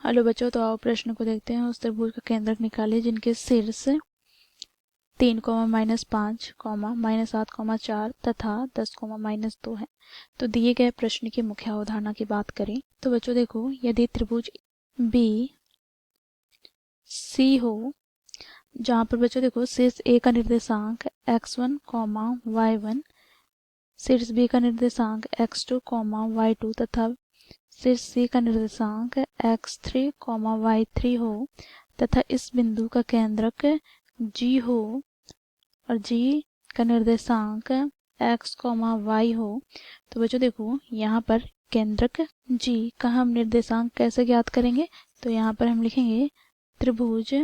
Hello बच्चों, तो आओ प्रश्न को देखते हैं। उस त्रिभुज का केंद्रक निकालिए जिनके शीर्ष 3, -5, -7, 4 तथा 10, -2 है। तो दिए गए प्रश्न की मुख्य अवधारणा की बात करें तो बच्चों देखो, यदि त्रिभुज बी सी हो, जहाँ पर बच्चों देखो शीर्ष ए का निर्देशांक x1, y1, शीर्ष बी का निर्देशांक x2, y2 तथा शीर्ष सी का निर्देशांक x3, y3 हो तथा इस बिंदु का केंद्रक G हो और G का निर्देशांक x, y हो, तो बच्चों देखो यहाँ पर केंद्रक G का हम निर्देशांक कैसे ज्ञात करेंगे। तो यहाँ पर हम लिखेंगे त्रिभुज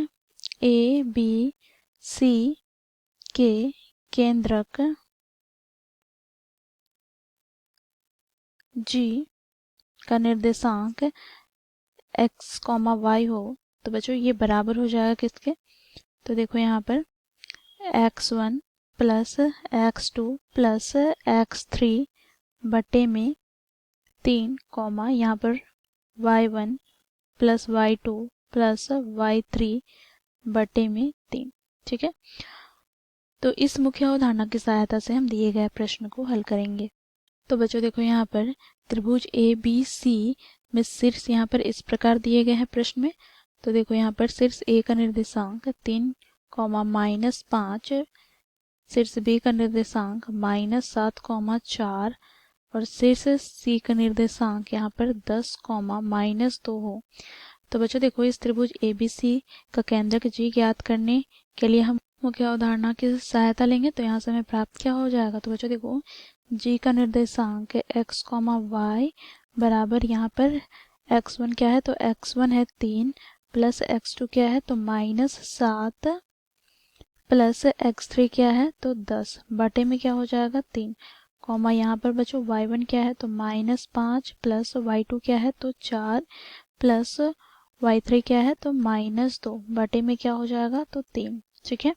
ए बी सी के केंद्रक G का निर्देशांक x, y हो, तो बच्चों ये बराबर हो जाएगा किसके। तो देखो यहाँ पर x1 plus x2 plus x3 बटे में 3, यहाँ पर y1 plus y2 plus y3 बटे में 3। ठीक है, तो इस मुख्य अवधारणा की सहायता से हम दिए गए प्रश्न को हल करेंगे। तो बच्चों देखो यहाँ पर त्रिभुज ए बी सी में शीर्ष यहाँ पर इस प्रकार दिए गए हैं प्रश्न में। तो देखो यहाँ पर शीर्ष ए का निर्देशांक 3, -5, शीर्ष बी का निर्देशांक -7, 4 और शीर्ष सी का निर्देशांक यहाँ पर 10, -2 हो। तो बच्चों देखो इस त्रिभुज एबीसी का केंद्रक जी ज्ञात करने के लिए हम मुख्य अवधारणा की सहायता लेंगे। तो यहाँ से हमें प्राप्त क्या हो जाएगा। तो बच्चों देखो जी का निर्देशांक x, y बराबर यहाँ पर x1 क्या है, तो x1 है 3 प्लस x2 क्या है, तो -7 प्लस x3 क्या है, तो 10 बटे में क्या हो जाएगा 3, यहाँ पर बच्चों y1 क्या है, तो -5 प्लस y2 क्या है, तो 4 प्लस y3 क्या है, तो -2 बटे में क्या हो जाएगा, तो 3। ठीक है,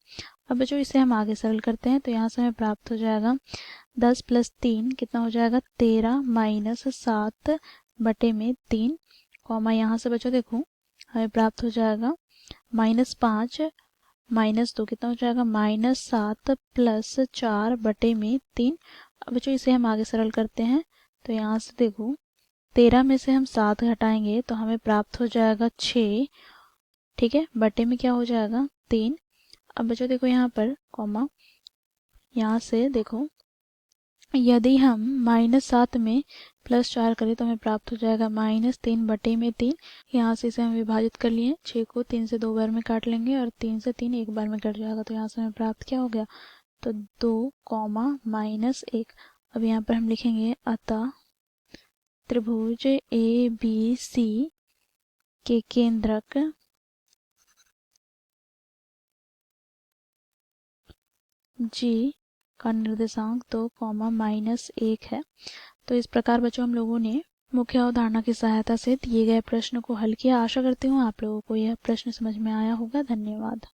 अब बच्चों इसे हम आगे सरल करते हैं। तो यहाँ से हमें प्राप्त हो जाएगा 10 प्लस 3 कितना हो जाएगा 13 -7 बटे में 3, यहाँ से बच्चों देखो हमें प्राप्त हो जाएगा -5 -2 कितना हो जाएगा -7 प्लस 4 बटे में 3। अब बच्चों इसे हम आगे सरल करते हैं। तो यहाँ से देखो 13 में से हम 7 घटाएंगे तो हमें प्राप्त हो जाएगा 6। ठीक है, बटे में क्या हो जाएगा 3। अब बच्चों देखो यहाँ पर यहाँ से देखो यदि हम -7 में +4 करें तो हमें प्राप्त हो जाएगा -3 बटे में 3। यहाँ से इसे हम विभाजित कर लिए, 6 को 3 से 2 बार में काट लेंगे और 3 से 3 एक बार में कट जाएगा। तो यहाँ से हमें प्राप्त क्या हो गया, तो 2, -1। अब यहाँ पर हम लिखेंगे अतः त्रिभुज ए बी सी के केंद्रक जी का निर्देशांक 2, -1 है। तो इस प्रकार बच्चों हम लोगों ने मुख्य अवधारणा की सहायता से दिए गए प्रश्न को हल किया। आशा करती हूँ आप लोगों को यह प्रश्न समझ में आया होगा। धन्यवाद।